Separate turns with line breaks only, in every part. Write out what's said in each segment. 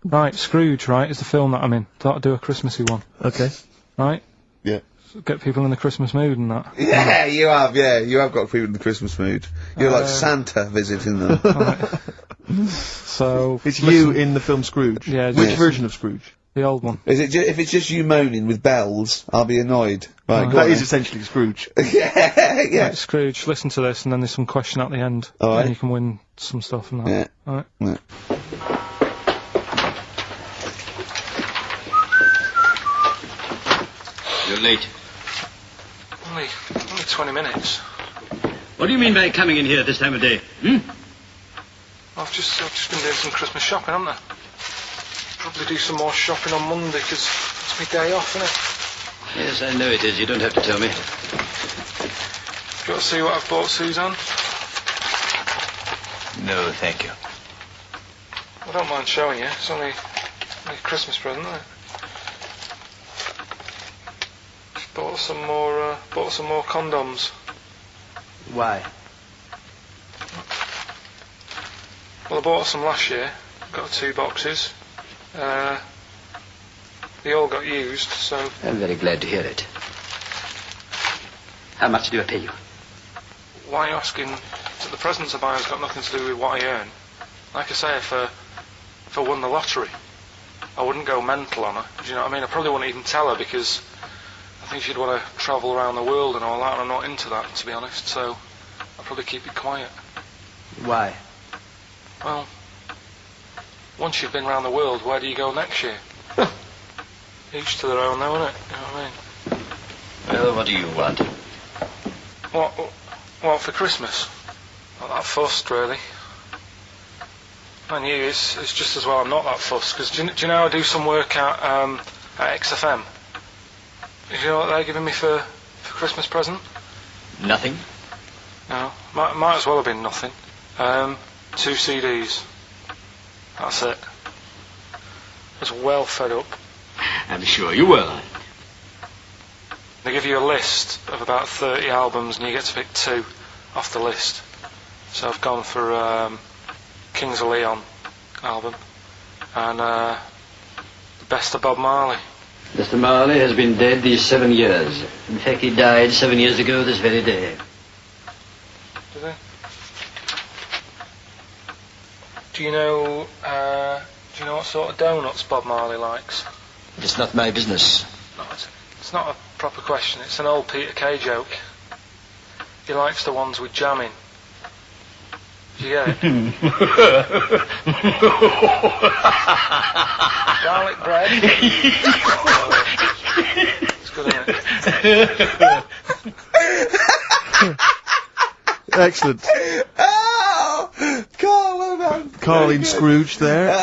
Right, Scrooge, right, is the film that I'm in. Thought I'd do a Christmassy one.
Okay.
Right?
Yeah.
Get people in the Christmas mood and that.
Yeah, you have got people in the Christmas mood. You're like Santa visiting them.
Right. So...
It's you in the film Scrooge?
Yeah.
Which version of Scrooge?
The old one.
Is it if it's just you moaning with bells, I'll be annoyed. Right, go
That
on
is
then.
essentially Scrooge.
Yeah.
Right, Scrooge, listen to this and then there's some question at the end.
Alright.
And you can win some stuff and that.
Yeah.
Alright.
Yeah.
You're late.
Only 20 minutes.
What do you mean by coming in here at this time of day? Hmm?
I've just been doing some Christmas shopping, haven't I? Probably do some more shopping on Monday because it's my day off, isn't it?
Yes, I know it is. You don't have to tell me.
Do you want to see what I've bought Suzanne?
No, thank you.
I don't mind showing you. It's only a Christmas present, isn't it? Bought some more condoms.
Why?
Well, I bought some last year. Got 2 boxes. They all got used, so...
I'm very glad to hear it. How much do I pay you?
Why are you asking? The presents I buy has got nothing to do with what I earn. Like I say, if I won the lottery, I wouldn't go mental on her. Do you know what I mean? I probably wouldn't even tell her because I think she'd want to travel around the world and all that, and I'm not into that, to be honest, so I'll probably keep it quiet.
Why?
Well, once you've been around the world, where do you go next year? Each to their own, though, innit? You know what I mean?
Well, what do you want?
What for Christmas? Not that fussed, really. And you, it's just as well I'm not that fussed, because do you know I do some work at XFM? Do you know what they're giving me for Christmas present?
Nothing.
No, might as well have been nothing. 2 CDs. That's it. I was well fed up.
I'm sure you will.
They give you a list of about 30 albums and you get to pick 2 off the list. So I've gone for Kings of Leon album and the best of Bob Marley.
Mr. Marley has been dead these 7 years. In fact, he died 7 years ago this very day.
Did he? Do you know what sort of donuts Bob Marley likes?
It's not my business.
No, it's not a proper question. It's an old Peter Kay joke. He likes the ones with jam in. Do you get it? Garlic bread. It's good, isn't it?
Excellent.
Oh! Carl, well done.
Carl in Scrooge there.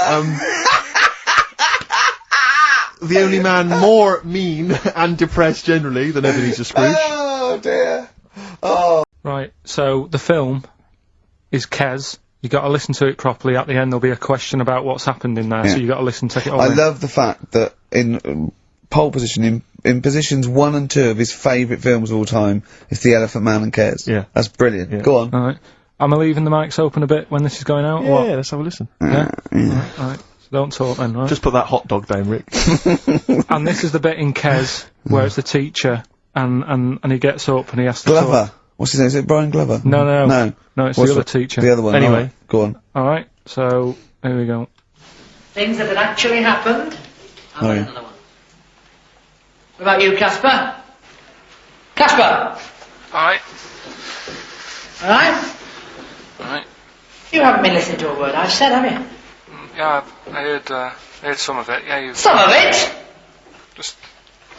The only man more mean and depressed generally than Ebenezer Scrooge.
Oh, dear. Oh.
Right, so the film is Kes. You got to listen to it properly. At the end, there'll be a question about what's happened in there, so you got to listen, take it all
I
in.
love the fact that in pole position, in positions 1 and 2 of his favourite films of all time, it's The Elephant Man and Kes.
Yeah.
That's brilliant.
Yeah.
Go on.
Alright. Am I leaving the mics open a bit when this is going out?
Yeah,
or what?
let's have a listen.
Yeah? Alright. So don't talk then, right?
Just put that hot dog down, Rick.
And this is the bit in Kes where it's the teacher and he gets up and he has to
Glover.
talk.
What's his name? Is it Brian Glover?
No, it's
What's
the other teacher.
The other one.
Anyway.
Right. Go on.
Alright, so here we go.
Things that had actually happened. I've got
yeah.
another one. What about you, Casper? Casper!
Alright.
Alright?
Alright.
You haven't been listening to a word I've said, have you?
Yeah, I heard some of it. Yeah, you
Some of it?
just...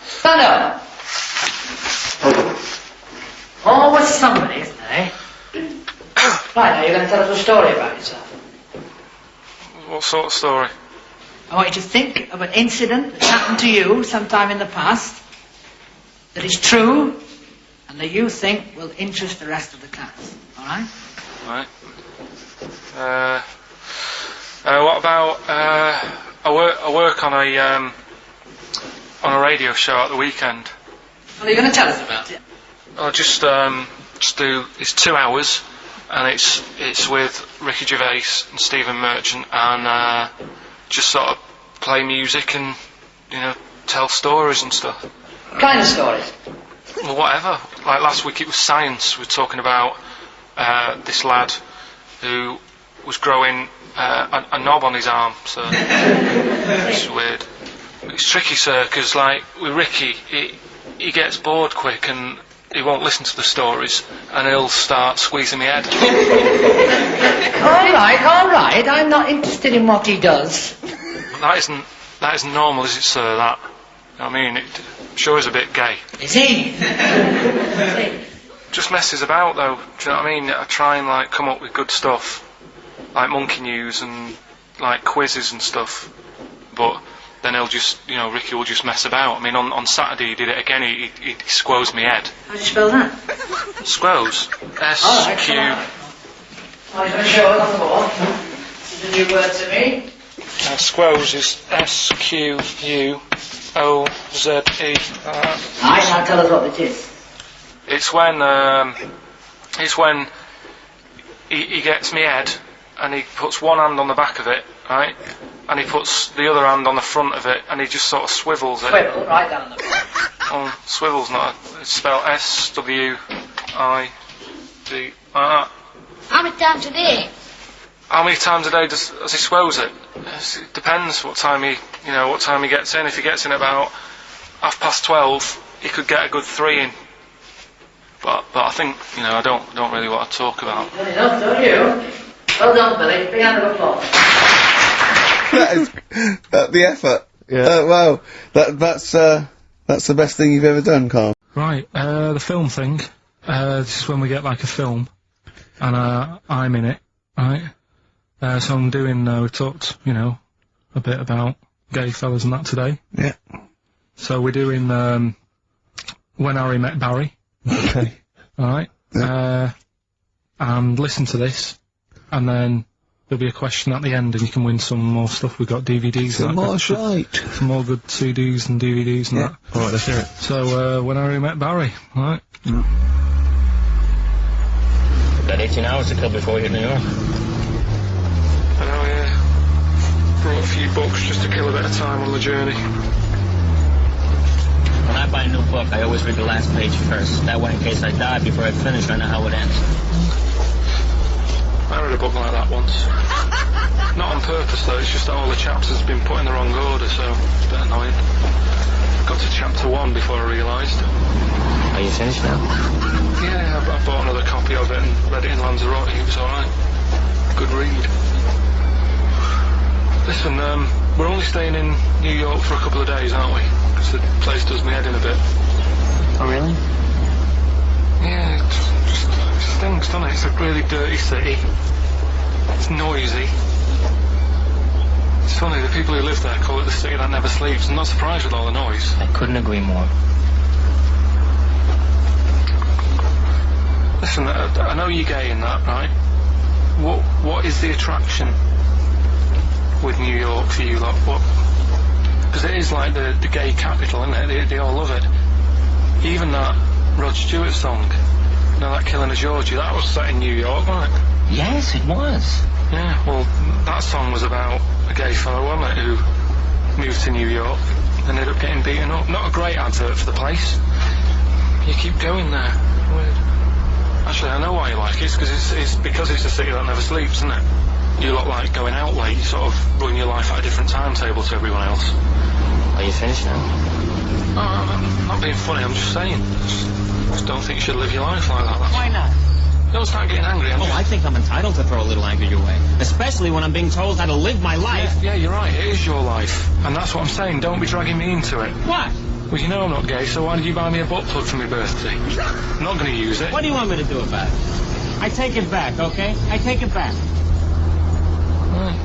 Stand up. Always somebody, isn't there, eh? Right, now you're going to tell us a story about yourself.
What sort of story?
I want you to think of an incident that's happened to you sometime in the past that is true and that you think will interest the rest of the class. Alright?
Right. What about, I work on a radio show at the weekend.
What are you going to tell us about it?
I'll just do, it's 2 hours, and it's with Ricky Gervais and Stephen Merchant, and just sort of play music and, you know, tell stories and stuff.
What kind of stories?
Well, whatever. Like last week it was science. We were talking about this lad who was growing a knob on his arm, so it's weird. It's tricky, sir, because like with Ricky, he gets bored quick and he won't listen to the stories and he'll start squeezing my head.
All right, I'm not interested in what he does.
That isn't normal, is it, sir, that? I mean, it sure is a bit gay.
Is he?
Just messes about, though, do you know what I mean? I try and, like, come up with good stuff, like monkey news and, like, quizzes and stuff, but then he'll just, you know, Ricky will just mess about. I mean, on Saturday he did it again, he squoze me head.
How do you spell that?
Squoze? S-Q...
I'm going to show it on the board. This is a new word to me.
Squoze is S-Q-U-O-Z-E.
Aye, now tell us what it is.
It's when he gets me head and he puts one hand on the back of it, right? And he puts the other hand on the front of it and he just sort of swivels it.
Swivel, right down the board.
Oh, swivel's not. It's spelled S-W-I-V.
How many times a day?
How many times a day does he swells it? It depends what time he gets in. If he gets in about 12:30, he could get a good 3 in. But I think, you know, I don't really want to talk about.
Good enough, don't you? Well done, Billy. Big hand of applause.
That is the effort.
Yeah.
Wow. That's the best thing you've ever done, Carl.
Right, the film thing. This is when we get like a film, and I'm in it, right? So I'm doing. We talked, you know, a bit about gay fellas and that today.
Yeah.
So we're doing When Harry Met Barry.
Okay.
All right.
Yeah.
And listen to this, and then there'll be a question at the end, and you can win some more stuff. We've got DVDs.
Some
and
more
that.
shite.
Some more good CDs and DVDs and that.
All right, let's hear it.
So When Harry Met Barry. All right.
Got 18 hours to kill before we hit New York.
I know, yeah. Brought a few books just to kill a bit of time on the journey.
When I buy a new book, I always read the last page first. That way, in case I die before I finish, I know how it ends.
I read a book like that once. Not on purpose, though. It's just that all the chapters have been put in the wrong order, so it's a bit annoying. Got to chapter 1 before I realised.
Are you finished now?
Yeah, I bought another copy of it and read it in Lanzarote. It was alright. Good read. Listen, we're only staying in New York for a couple of days, aren't we? Because the place does me head in a bit.
Oh, really?
Yeah, it just stinks, doesn't it? It's a really dirty city. It's noisy. It's funny, the people who live there call it the city that never sleeps. I'm not surprised with all the noise.
I couldn't agree more.
Listen, I know you're gay in that, right? What is the attraction with New York for you lot? What? Because it is like the gay capital, isn't it? They all love it. Even that Rod Stewart song, you know, that Killing of Georgie, that was set in New York, wasn't it?
Yes, it was.
Yeah, well, that song was about a gay fellow, wasn't it, who moved to New York and ended up getting beaten up. Not a great advert for the place. You keep going there. Weird. Actually, I know why you like it. It's because it's a city that never sleeps, isn't it? You lot like going out late. You sort of run your life at a different timetable to everyone else.
Are you finished now?
No, I'm not being funny. I'm just saying. Just don't think you should live your life like that.
Why not?
Don't start getting angry.
I think I'm entitled to throw a little anger your way. Especially when I'm being told how to live my life.
Yeah, you're right. It is your life. And that's what I'm saying. Don't be dragging me into it.
What?
Well, you know I'm not gay, so why did you buy me a butt plug for my birthday? I'm not going to use it.
What do you want me to do about it? I take it back, okay? I take it back.
Right.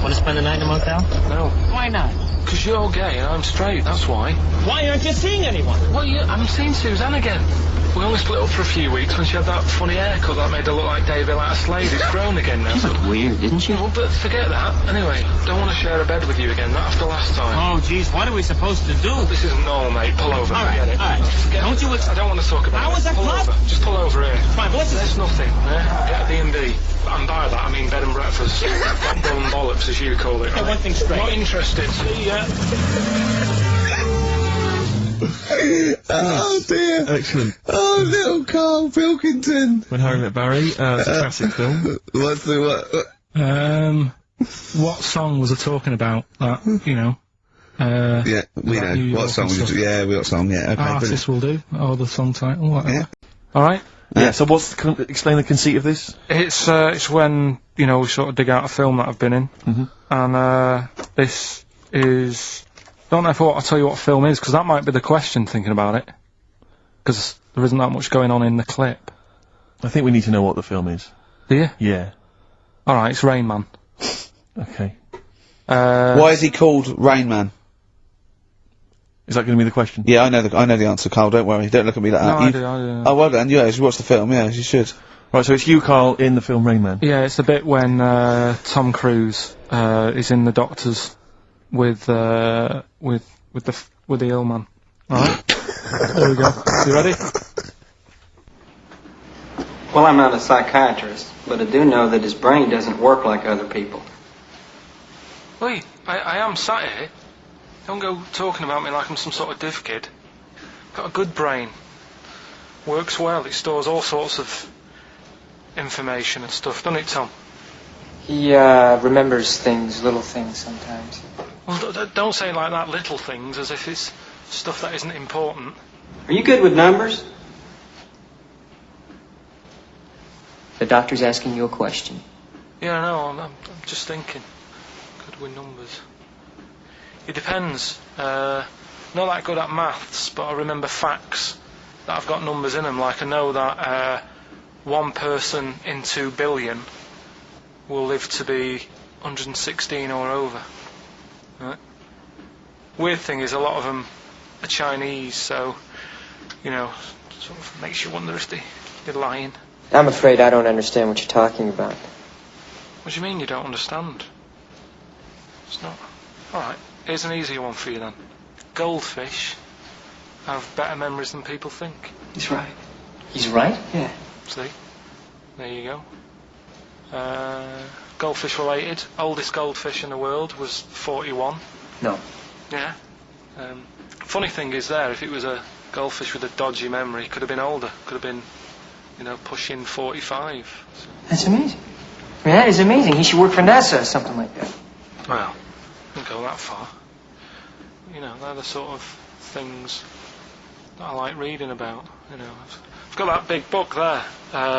Want to spend the night in a motel?
No.
Why not?
Because you're gay and I'm straight, that's why.
Why aren't you seeing anyone?
Well, I'm seeing Suzanne again. We only split up for a few weeks when she had that funny haircut that made her look like David out of Slade. It's grown again now.
She looked weird, didn't she?
Well, but forget that. Anyway, don't want to share a bed with you again, not after last time.
Oh, jeez, what are we supposed to do?
This isn't normal, mate. Pull over.
All right,
Forget it.
all right.
Forget
Don't you...
I don't want to talk about
How
it.
was that
Pull
club?
over. Just pull over here.
Fine, but what's
There's nothing. Get a B&B. And by that, I mean bed and photographers. Got bum and bollocks, as you call it. Right?
One thing straight.
Not interested. See ya.
Oh dear.
Excellent.
Oh, little Karl Pilkington.
When Harry Met Barry. It's a classic film.
What's the what?
What song was I talking about? That, you know.
Yeah, we
New
know.
York
What song?
and stuff.
Yeah, we got song. Yeah, okay.
Artist will do, or the song title, whatever.
Yeah.
Alright?
Yeah, so what's explain the conceit of this?
It's when, you know, we sort of dig out a film that I've been in. And, this is... Don't know if I'll tell you what film is, because that might be the question thinking about it. Because there isn't that much going on in the clip.
I think we need to know what the film is.
Do you?
Yeah.
Alright, it's Rain Man.
Okay.
Why is he called Rain Man?
Is that going to be the question?
Yeah, I know the answer, Karl. Don't worry. Don't look at me like that.
I do.
Oh, well done. Yeah, you should watch the film. Yeah, you should.
Right, so it's you, Karl, in the film Rain Man.
Yeah, it's the bit when Tom Cruise is in the doctors with the ill man. Alright? There we go. You ready?
Well, I'm not a psychiatrist, but I do know that his brain doesn't work like other people.
Wait, I am sat here. Don't go talking about me like I'm some sort of div kid. Got a good brain. Works well. It stores all sorts of information and stuff, doesn't it, Tom?
He remembers things, little things sometimes.
Well, don't say like that, little things, as if it's stuff that isn't important.
Are you good with numbers?
The doctor's asking you a question.
Yeah, no, I'm just thinking. Good with numbers. It depends. Not that good at maths, but I remember facts that have got numbers in them. Like I know that 1 person in 2 billion will live to be 116 or over. Right? Weird thing is a lot of them are Chinese, so, you know, sort of makes you wonder if they're lying.
I'm afraid I don't understand what you're talking about.
What do you mean you don't understand? It's not... Alright, here's an easier one for you then. Goldfish have better memories than people think.
He's right.
He's right?
Yeah.
See? There you go. Goldfish related. Oldest goldfish in the world was 41.
No.
Yeah. Funny thing is there, if it was a goldfish with a dodgy memory, could have been older. Could have been, you know, pushing 45.
That's amazing. I mean, that is amazing. He should work for NASA or something like that.
Well, don't go that far. You know, they're the sort of things that I like reading about. You know, I've got that big book there.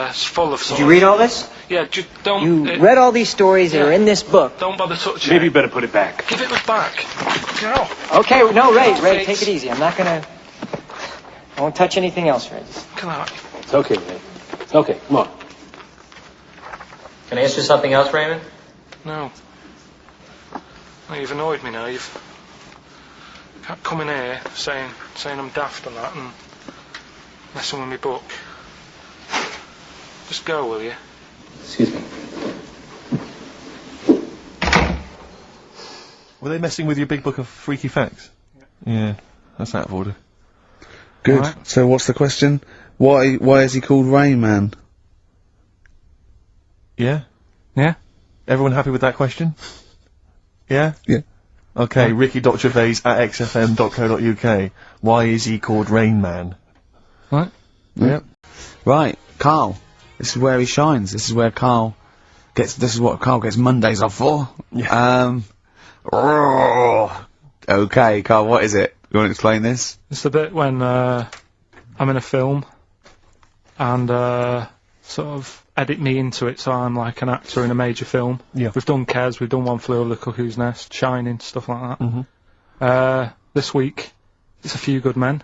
It's full of sort
Did you read all this?
Yeah, just don't...
You read all these stories that are in this book.
Don't bother touching
Maybe
it.
you better put it back.
Give it back. Get off.
Okay, no, Ray,
It's-
take it easy. I'm not gonna... I won't touch anything else, Ray.
Come on.
It's okay, Ray. It's okay, come on.
Can I ask you something else, Raymond?
No. No, you've annoyed me now. You've can't come in here saying I'm daft and that and messing with my book. Just go, will you?
Excuse me.
Were they messing with your big book of freaky facts? Yeah, that's out of order.
Good.
Alright.
So what's the question? Why is he called Rain Man?
Yeah?
Yeah?
Everyone happy with that question? Yeah?
Yeah.
Okay, Ricky.Gervais at xfm.co.uk. Why is he called Rain Man?
What?
Yep.
Right, Karl. This is where he shines. This is what Karl gets Mondays off for.
Yeah.
Okay, Karl, what is it? You want to explain this?
It's the bit when I'm in a film and sort of edit me into it so I'm like an actor in a major film.
Yeah.
We've done Kes, we've done One Flew Over the Cuckoo's Nest, Shining, stuff like that.
Mm-hmm.
This week it's A Few Good Men.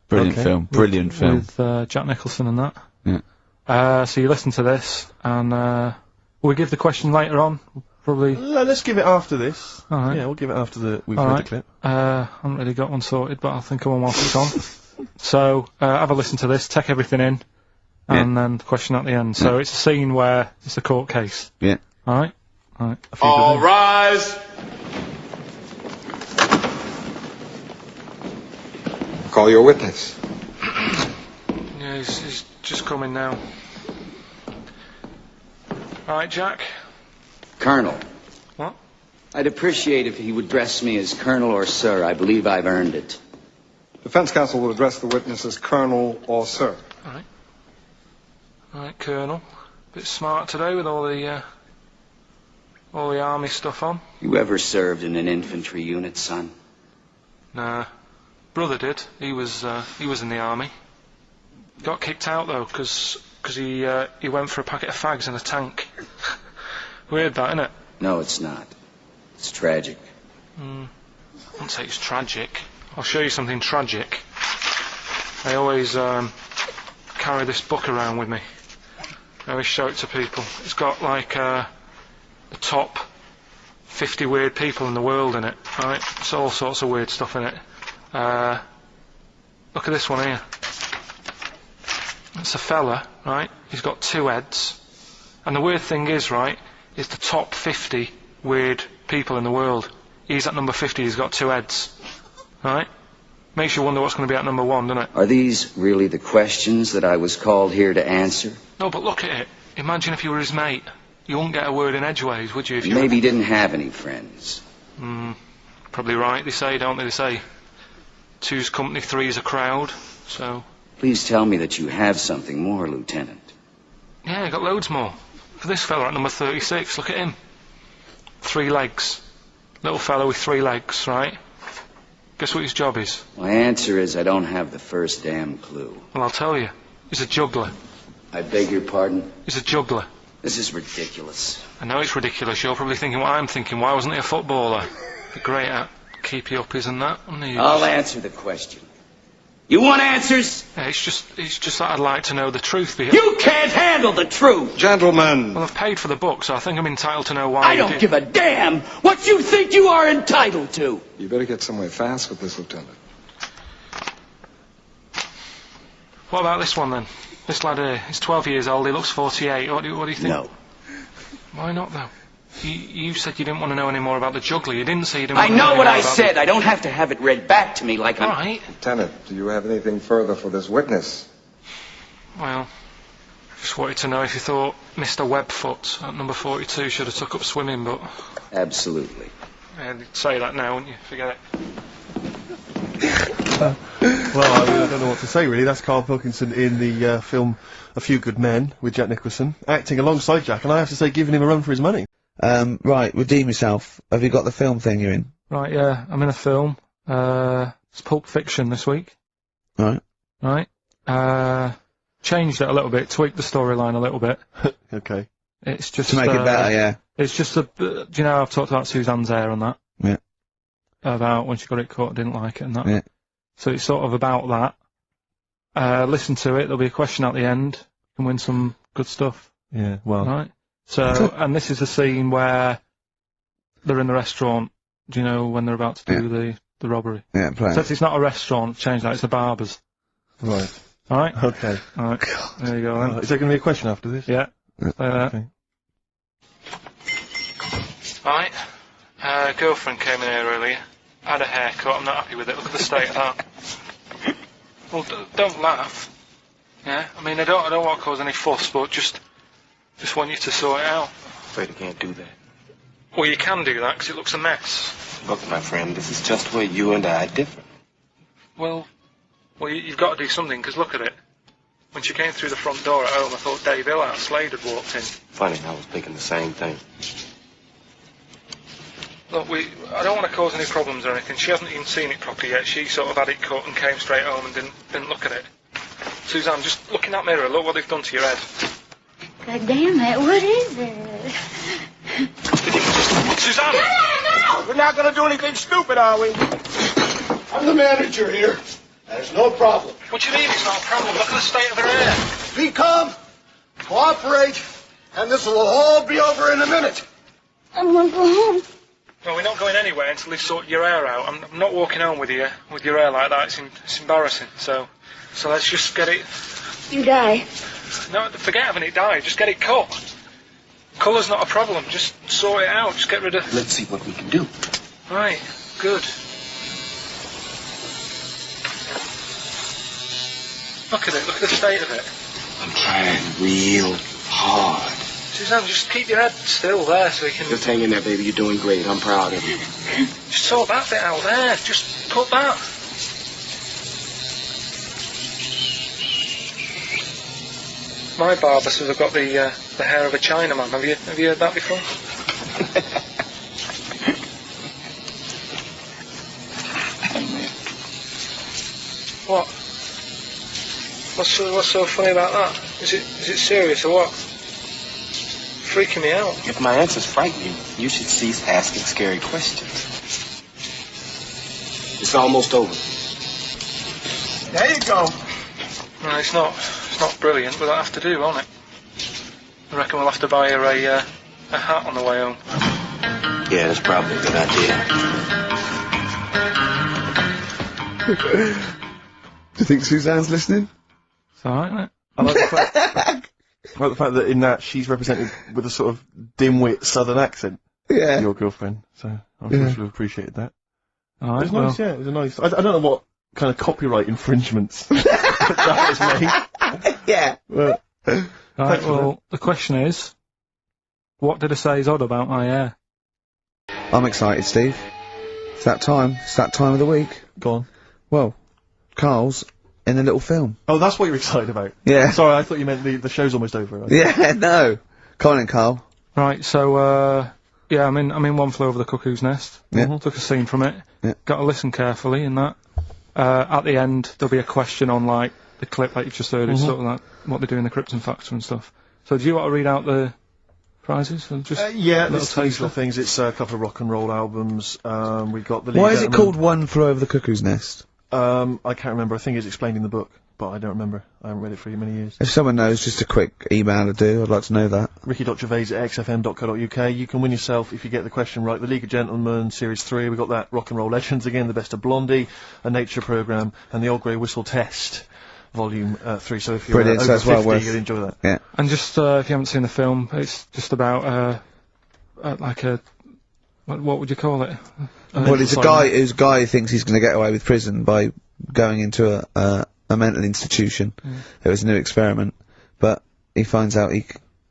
Brilliant
Okay.
film. Brilliant film.
With Jack Nicholson and that.
Yeah.
So you listen to this and will we give the question later on? Probably.
Let's give it after this.
Alright.
Yeah, we'll give it after we've
All
heard
right.
the clip.
I haven't really got one sorted, but I'll think of one whilst it's on. So, have a listen to this, take everything in, and then the question at the end. So it's a scene where it's a court case.
Yeah.
Alright? Alright.
All rise. Call your witness.
Yeah, he's just coming now. Alright, Jack.
Colonel.
What?
I'd appreciate if he would address me as Colonel or Sir. I believe I've earned it.
Defense counsel will address the witness as Colonel or Sir.
All right. All right, Colonel. Bit smart today with all the army stuff on.
You ever served in an infantry unit, son?
Nah. Brother did. He was in the army. Got kicked out though, because he went for a packet of fags in a tank. Weird that, isn't it?
No, it's not. It's tragic.
I wouldn't say it's tragic. I'll show you something tragic. I always carry this book around with me. I always show it to people. It's got like the top 50 weird people in the world in it, right? It's all sorts of weird stuff in it. Look at this one here. It's a fella, right? He's got 2 heads. And the weird thing is, right, is the top 50 weird people in the world. He's at number 50, he's got 2 heads. Right? Makes you wonder what's going to be at number 1, doesn't it?
Are these really the questions that I was called here to answer?
No, but look at it. Imagine if you were his mate. You wouldn't get a word in edgeways, would you? If you
Maybe he didn't have any friends.
Probably right, they say, don't they? They say 2's company, 3's a crowd, so...
Please tell me that you have something more, Lieutenant.
Yeah, I got loads more. For this fella at number 36, look at him. 3 legs. Little fella with 3 legs, right? Guess what his job is?
My answer is I don't have the first damn clue.
Well, I'll tell you. He's a juggler.
I beg your pardon?
He's a juggler.
This is ridiculous.
I know it's ridiculous. You're probably thinking what I'm thinking. Why wasn't he a footballer? Be great at keepy uppies and that, wouldn't he?
I'll answer the question. You want answers?
Yeah, it's just that I'd like to know the truth.
You can't handle the truth!
Gentlemen!
Well, I've paid for the book, so I think I'm entitled to know why
I don't give a damn what you think you are entitled to!
You better get somewhere fast with this, Lieutenant.
What about this one, then? This lad here, he's 12 years old, he looks 48. What do you think?
No.
Why not, though? You said you didn't want to know any more about the juggler. You didn't say you didn't
I
want to know
know what I
about
said. I don't have to have it read back to me like I'm...
Right.
Lieutenant, do you have anything further for this witness?
Well, just wanted to know if you thought Mr. Webfoot at number 42 should have took up swimming, but...
Absolutely.
Yeah, you'd say that now, wouldn't you? Forget it.
Well, I don't know what to say, really. That's Karl Pilkington in the film A Few Good Men with Jack Nicholson, acting alongside Jack, and I have to say, giving him a run for his money.
Right, redeem yourself. Have you got the film thing you're in?
Right, yeah, I'm in a film. It's Pulp Fiction this week.
Right.
Right. Changed it a little bit, tweaked the storyline a little bit.
Okay.
It's just...
To make it better, yeah.
It's just do you know I've talked about Suzanne's hair and that?
Yeah.
About when she got it cut, didn't like it and that.
Yeah.
So it's sort of about that. Listen to it, there'll be a question at the end. You can win some good stuff.
Yeah, well...
Right? So, and this is a scene where they're in the restaurant, do you know, when they're about to do the robbery?
Yeah, play.
So it's not a restaurant, change that, it's a barber's.
Right.
Alright?
Okay.
Alright. There you go then.
Is there going to be a question after this?
Yeah. Stay there.
Okay.
Right. Girlfriend came in here earlier. Had a haircut, I'm not happy with it. Look at the state of that. Well, don't laugh. Yeah? I mean, I don't want to cause any fuss, but just want you to sort it out.
Afraid I can't do that.
Well, you can do that, because it looks a mess.
Look, my friend, this is just where you and I differ.
Well, you've got to do something, because look at it. When she came through the front door at home, I thought Dave Hill out Slade had walked in.
Funny, I was thinking the same thing.
Look, I don't want to cause any problems or anything. She hasn't even seen it properly yet. She sort of had it cut and came straight home and didn't look at it. Suzanne, just look in that mirror. Look what they've done to your head.
God damn it, what is it?
Suzanne!
We're not going to do anything stupid, are we? I'm the manager here. There's no problem.
What do you mean it's not a problem? Look at the state of her hair.
Be calm, cooperate, and this will all be over in a minute.
I want to go home.
Well, we're not going anywhere until they sort your hair out. I'm not walking home with you with your hair like that. It's embarrassing. So let's just get it...
You die.
No, forget having it dye. Just get it cut. Colour's not a problem. Just sort it out. Just get rid of...
Let's see what we can do.
Right. Good. Look at it. Look at the state of it.
I'm trying real hard.
Suzanne, just keep your head still there so we can...
Just hang in there, baby. You're doing great. I'm proud of you.
Just sort that bit out there. Just cut that. My barber says I've got the hair of a Chinaman. Have you heard that before? What? What's so funny about that? Is it serious or what? Freaking me out.
If my answers frighten you, you should cease asking scary questions. It's almost over.
There you go.
No, it's not brilliant, but that'll have to do, won't it? I reckon we'll have to buy her a hat on the way home.
Yeah, that's probably a good idea.
Do you think Suzanne's listening?
It's alright, isn't it?
I like the fact that in that she's represented with a sort of dim-wit southern accent.
Yeah.
Your girlfriend, so I'm sure she'll have appreciated that.
Alright,
It was nice, yeah, it was a nice... I don't know what kind of copyright infringements that was made.
Yeah.
But,
Right, well, the question is, what did I say is odd about my hair?
I'm excited, Steve. It's that time. It's that time of the week.
Go on.
Well, Carl's in a little film.
Oh, that's what you're excited about?
Yeah.
Sorry, I thought you meant the show's almost over.
Yeah, no. Come on in, Carl.
Right, so, yeah, I'm in One Flew Over the Cuckoo's Nest.
Yeah.
Took a scene from it.
Yeah.
Got to listen carefully in that. At the end, there'll be a question on, like, the clip that you've just heard. It's sort of like what they do in the Krypton Factor and stuff. So do you want to read out the prizes? Or just
yeah,
little
there's
taster?
little things. It's a couple of rock and roll albums. We've got the...
Why is it called One Flew Over the Cuckoo's Nest?
I can't remember. I think it's explained in the book, but I don't remember. I haven't read it for many years.
If someone knows, just a quick email to do. I'd like to know that.
ricky.gervais@xfm.co.uk. You can win yourself, if you get the question right, the League of Gentlemen Series 3. We've got that Rock and Roll Legends again, the Best of Blondie, a nature programme, and the Old Grey Whistle Test, Volume 3. So if you're
Brilliant, so
over
that's
50,
well worth.
you'll enjoy that.
Yeah.
And just, if you haven't seen the film, it's just about, like a... What would you call it?
Well, it's a guy who thinks he's going to get away with prison by going into a mental institution. It was a new experiment, but he finds out he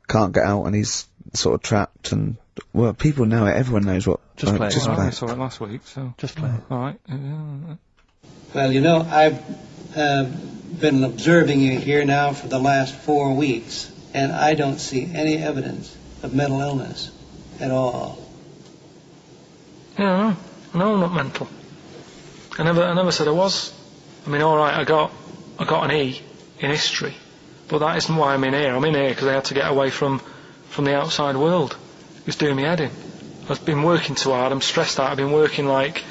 can't get out and he's sort of trapped. And well, people know it. Everyone knows what.
Just play it.
Just
Well,
play
I
it.
saw it last week, so...
Just play it.
Alright.
Well, you know, I've been observing you here now for the last 4 weeks, and I don't see any evidence of mental illness at all.
Yeah, no, I'm not mental. I never said I was. I mean, all right, I got an E in history, but that isn't why I'm in here. I'm in here because I had to get away from the outside world. It was doing me head in. I've been working too hard. I'm stressed out. I've been working like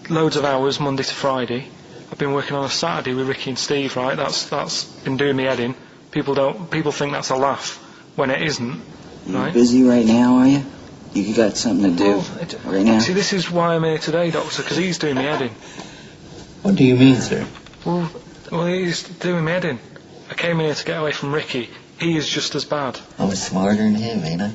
loads of hours Monday to Friday. I've been working on a Saturday with Ricky and Steve. Right, that's been doing me head in. People think that's a laugh when it isn't.
You
right?
busy right now, are you? You got something to do right now?
See, this is why I'm here today, Doctor, because he's doing me head in.
What do you mean, sir?
Well, he's doing me head in. I came in here to get away from Ricky. He is just as bad.
I was smarter than him, ain't I?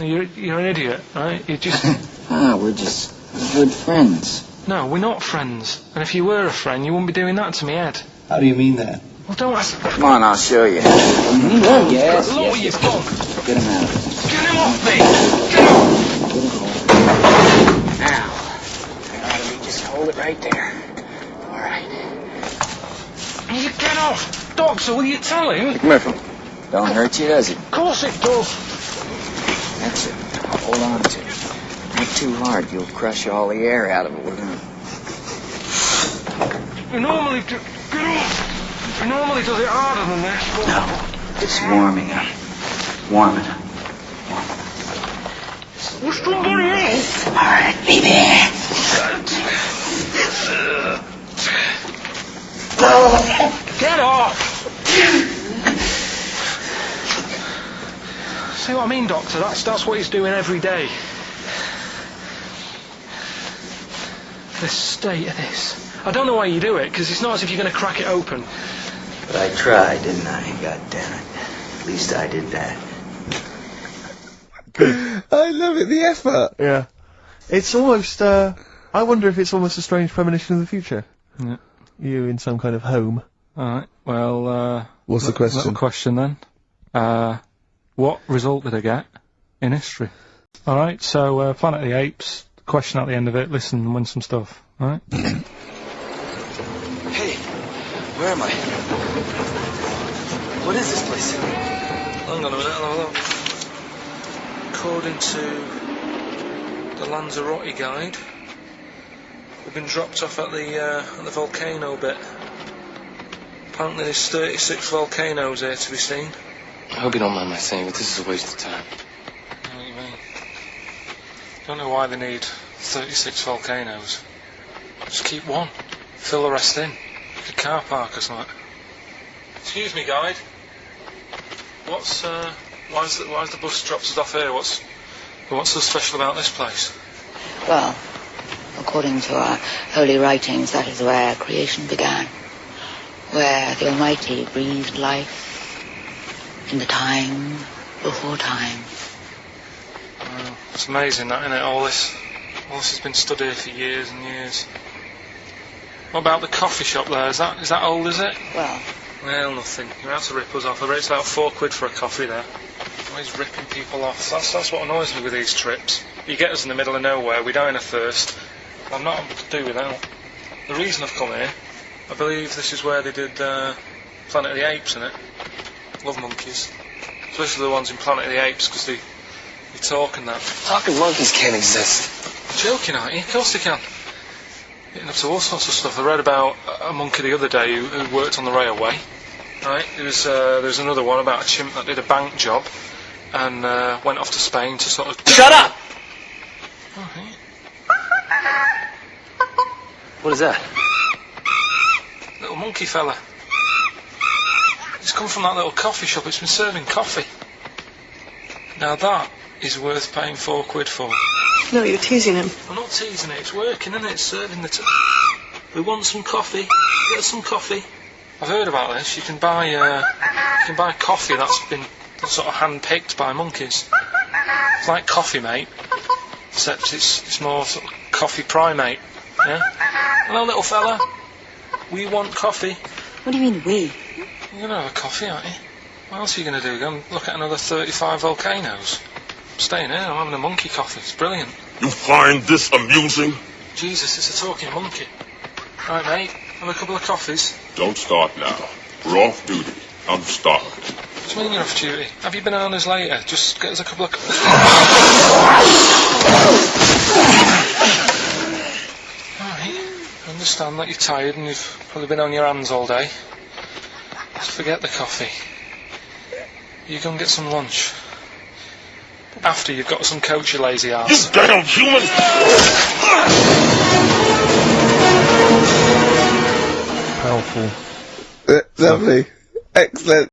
You're an idiot, right? You just...
We're just good friends.
No, we're not friends. And if you were a friend, you wouldn't be doing that to me, Ed.
How do you mean that?
Well, don't ask...
Come on, I'll show you. Yes,
Look what you've done.
Get him out of here.
Get him off me! Get off!
Now, just hold it right there. All right.
You get off! Doctor, will you tell him?
Come here, Phil. Don't hurt you, does it?
Of course it does.
That's it. Hold on to it. Not too hard. You'll crush all the air out of it. We're gonna...
You normally do... Get off! He normally does it harder than this, but...
No. Just warming up. Warming up.
What's somebody else?
All right, baby.
Get off! See what I mean, Doctor? That's what he's doing every day. The state of this. I don't know why you do it, because it's not as if you're going to crack it open.
But I tried, didn't I? God damn it. At least I did that.
I love it. The effort.
Yeah. It's almost, I wonder if it's almost a strange premonition of the future.
Yeah.
You in some kind of home.
Alright, well,
What's the question?
Little question then. what result did I get in history? Alright, so Planet of the Apes, question at the end of it, listen and win some stuff, alright?
Hey, where am I? What is this place?
Hang on a minute, I'll have a look. According to the Lanzarote guide, we've been dropped off at the volcano bit. Apparently there's 36 volcanoes here to be seen.
I hope you don't mind my saying, but this is a waste of time.
What do you mean? Don't know why they need 36 volcanoes. Just keep one. Fill the rest in. Like a car park or something. Excuse me, guide. Why's the bus dropped us off here? What's so special about this place?
Well, according to our holy writings, that is where creation began. Where the Almighty breathed life in the time before time.
Well, it's amazing that, isn't it? All this has been stood here for years and years. What about the coffee shop there? Is that old, is it?
Well,
nothing. You're out to rip us off. I bet it's about £4 for a coffee there. Always ripping people off. That's what annoys me with these trips. You get us in the middle of nowhere, we die in a thirst. I'm not able to do without. The reason I've come here, I believe this is where they did Planet of the Apes, innit? Love monkeys. Especially the ones in Planet of the Apes, because they talk and that.
Talking monkeys can't exist.
You're joking, aren't you? Of course they can. Getting up to all sorts of stuff. I read about a monkey the other day who worked on the railway. Right? There was another one about a chimp that did a bank job and went off to Spain to sort of...
Shut up!
Oh, hey.
What is that?
Little monkey fella. It's come from that little coffee shop. It's been serving coffee. Now that is worth paying £4 for.
No, you're teasing him.
I'm not teasing it. It's working, isn't it? It's serving the... We want some coffee. Get some coffee. I've heard about this. You can buy coffee that's been sort of hand-picked by monkeys. It's like Coffee Mate, except it's more sort of coffee primate. Yeah. Hello, little fella. We want coffee.
What do you mean, we?
You're going to have a coffee, aren't you? What else are you going to do? Go and look at another 35 volcanoes? I'm staying here, I'm having a monkey coffee. It's brilliant.
You find this amusing?
Jesus, it's a talking monkey. Right, mate, have a couple of coffees.
Don't start now. We're off duty. I'm starved.
What do you mean you're off duty? Have you bananas later? Just get us a couple of... Alright, I understand that you're tired and you've probably been on your hands all day. Just forget the coffee. You go and get some lunch. After you've got some coach, you lazy ass.
You damn human!
Powerful.
Lovely. Excellent.